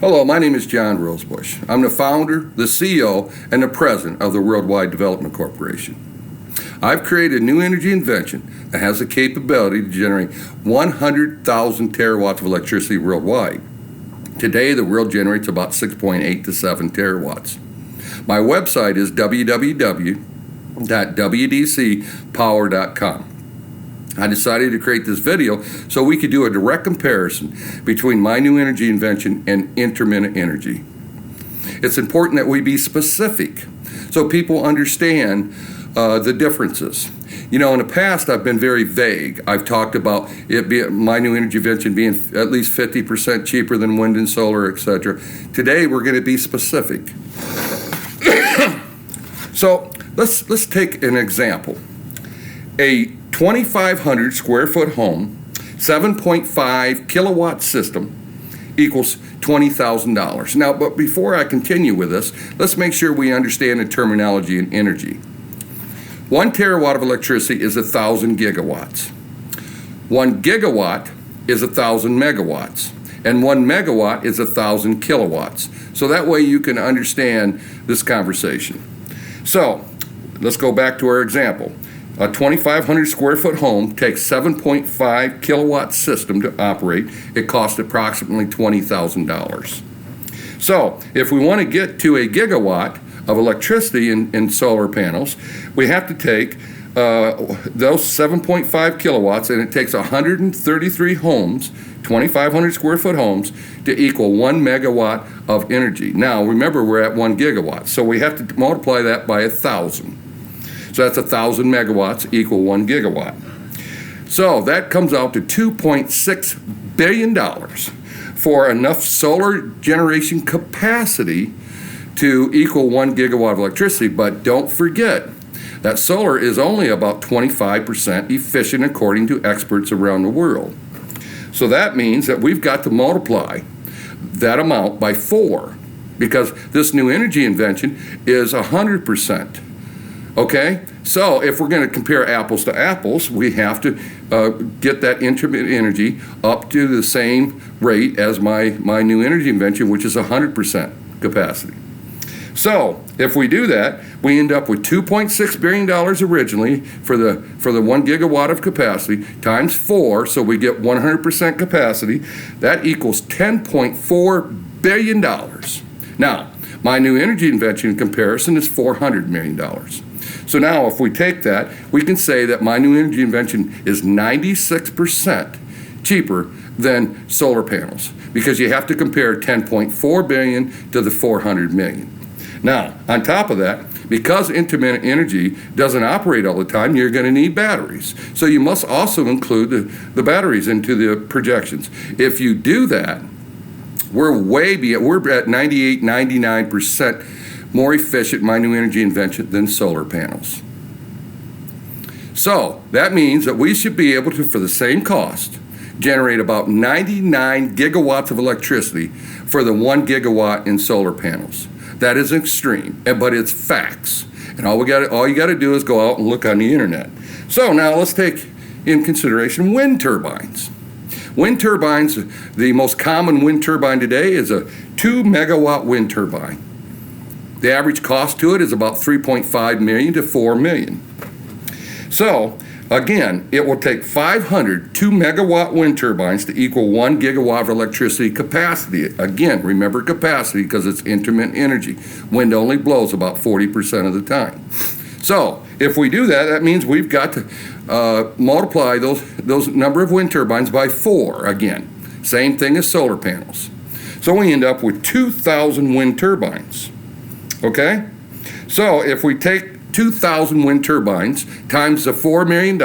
Hello, my name is John Rosebush. I'm the founder, the CEO, and the president of the Worldwide Development Corporation. I've created a new energy invention that has the capability to generate 100,000 terawatts of electricity worldwide. Today, the world generates about 6.8 to 7 terawatts. My website is www.wdcpower.com. I decided to create this video so we could do a direct comparison between my new energy invention and intermittent energy. It's important that we be specific so people understand the differences. You know, in the past, I've been very vague. I've talked about my new energy invention being at least 50% cheaper than wind and solar, etc. Today, we're going to be specific. So let's take an example. A 2,500 square foot home, 7.5 kilowatt system equals $20,000. Now, but before I continue with this, let's make sure we understand the terminology in energy. 1 terawatt of electricity is 1,000 gigawatts. 1 gigawatt is 1,000 megawatts. And 1 megawatt is 1,000 kilowatts. So that way you can understand this conversation. So let's go back to our example. A 2,500 square foot home takes 7.5 kilowatt system to operate. It costs approximately $20,000. So if we want to get to a gigawatt of electricity in solar panels, we have to take those 7.5 kilowatts, and it takes 133 homes, 2,500 square foot homes, to equal 1 megawatt of energy. Now, remember, we're at 1 gigawatt, so we have to multiply that by 1,000. So that's 1,000 megawatts equal 1 gigawatt. So that comes out to $2.6 billion for enough solar generation capacity to equal 1 gigawatt of electricity. But don't forget that solar is only about 25% efficient according to experts around the world. So that means that we've got to multiply that amount by 4 because this new energy invention is 100%. Okay, so if we're going to compare apples to apples, we have to get that intermittent energy up to the same rate as my new energy invention, which is 100% capacity. So if we do that, we end up with $2.6 billion originally for the 1 gigawatt of capacity times 4, so we get 100% capacity. That equals $10.4 billion. Now, my new energy invention in comparison is $400 million. So now if we take that, we can say that my new energy invention is 96% cheaper than solar panels because you have to compare 10.4 billion to the 400 million. Now, on top of that, because intermittent energy doesn't operate all the time, you're going to need batteries. So you must also include the batteries into the projections. If you do that, we're at 98, 99% more efficient my new energy invention than solar panels. So that means that we should be able to, for the same cost, generate about 99 gigawatts of electricity for the 1 gigawatt in solar panels. That is extreme, but it's facts. And all you got to do is go out and look on the internet. So now let's take in consideration wind turbines. Wind turbines, the most common wind turbine today is a 2 megawatt wind turbine. The average cost to it is about $3.5 million to $4 million. So, again, it will take 500 2 megawatt wind turbines to equal 1 gigawatt of electricity capacity. Again, remember capacity because it's intermittent energy. Wind only blows about 40% of the time. So, if we do that, that means we've got to multiply those number of wind turbines by 4 again. Same thing as solar panels. So we end up with 2,000 wind turbines. Okay? So if we take 2,000 wind turbines times the $4 million,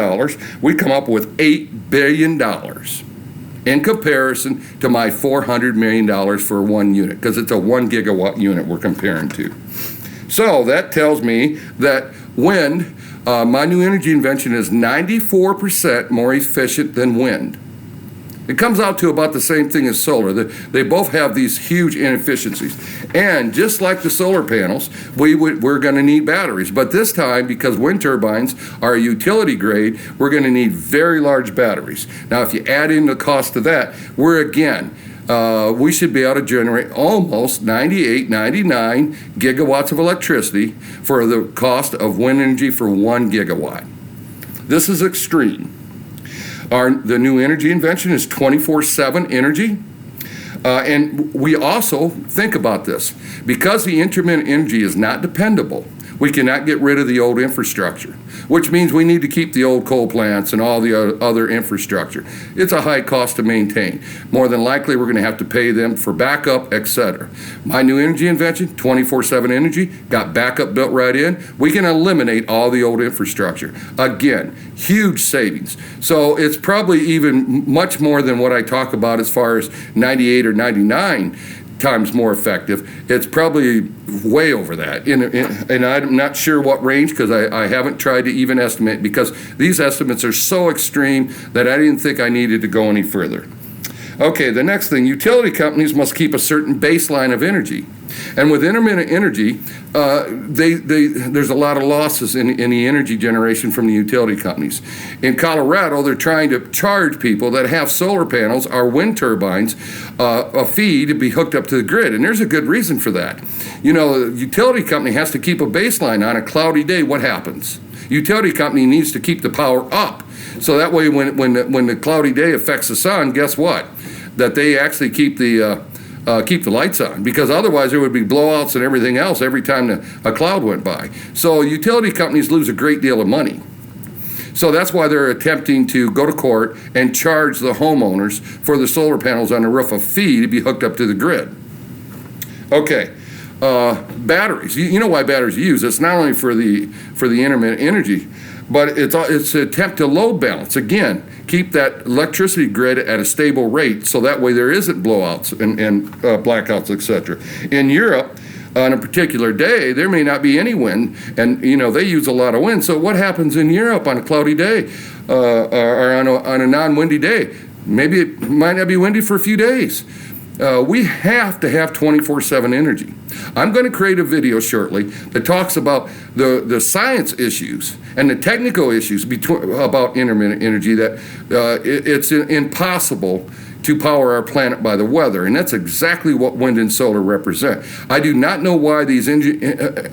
we come up with $8 billion in comparison to my $400 million for one unit, because it's a 1 gigawatt unit we're comparing to. So that tells me that wind, my new energy invention is 94% more efficient than wind. It comes out to about the same thing as solar. They both have these huge inefficiencies. And just like the solar panels, we're going to need batteries. But this time, because wind turbines are a utility grade, we're going to need very large batteries. Now, if you add in the cost of that, we're again we should be able to generate almost 98, 99 gigawatts of electricity for the cost of wind energy for 1 gigawatt. This is extreme. The new energy invention is 24/7 energy. And we also think about this. Because the intermittent energy is not dependable, we cannot get rid of the old infrastructure, which means we need to keep the old coal plants and all the other infrastructure. It's a high cost to maintain. More than likely, we're going to have to pay them for backup, etc. My new energy invention, 24/7 energy, got backup built right in. We can eliminate all the old infrastructure. Again, huge savings. So it's probably even much more than what I talk about as far as 98 or 99 times more effective. It's probably way over that. And I'm not sure what range, because I haven't tried to even estimate, because these estimates are so extreme that I didn't think I needed to go any further. Okay, the next thing, utility companies must keep a certain baseline of energy. And with intermittent energy, there's a lot of losses in the energy generation from the utility companies. In Colorado, they're trying to charge people that have solar panels or wind turbines a fee to be hooked up to the grid. And there's a good reason for that. You know, the utility company has to keep a baseline. On a cloudy day, what happens? Utility company needs to keep the power up. So that way, when the cloudy day affects the sun, guess what? That they actually keep the lights on, because otherwise there would be blowouts and everything else every time a cloud went by. So utility companies lose a great deal of money. So that's why they're attempting to go to court and charge the homeowners for the solar panels on the roof a fee to be hooked up to the grid. Okay, batteries. You know why batteries are used. It's not only for the intermittent energy, but it's an attempt to load balance. Again, keep that electricity grid at a stable rate, so that way there isn't blowouts and blackouts, etc. In Europe, on a particular day, there may not be any wind, and you know they use a lot of wind. So what happens in Europe on a cloudy day or on a non-windy day? Maybe it might not be windy for a few days. We have to have 24/7 energy. I'm going to create a video shortly that talks about the science issues and the technical issues about intermittent energy, that it's impossible to power our planet by the weather, and that's exactly what wind and solar represent. I do not know why these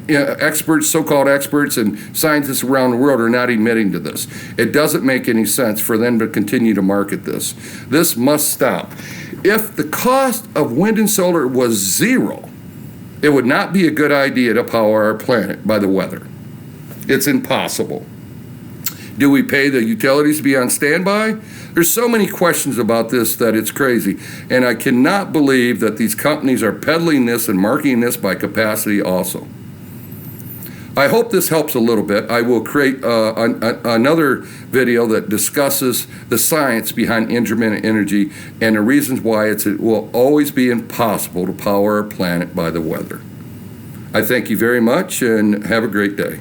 experts, so-called experts and scientists around the world are not admitting to this. It doesn't make any sense for them to continue to market this. This must stop. If the cost of wind and solar was zero, it would not be a good idea to power our planet by the weather. It's impossible. Do we pay the utilities to be on standby? There's so many questions about this that it's crazy. And I cannot believe that these companies are peddling this and marketing this by capacity also. I hope this helps a little bit. I will create another video that discusses the science behind intermittent energy and the reasons why it will always be impossible to power our planet by the weather. I thank you very much and have a great day.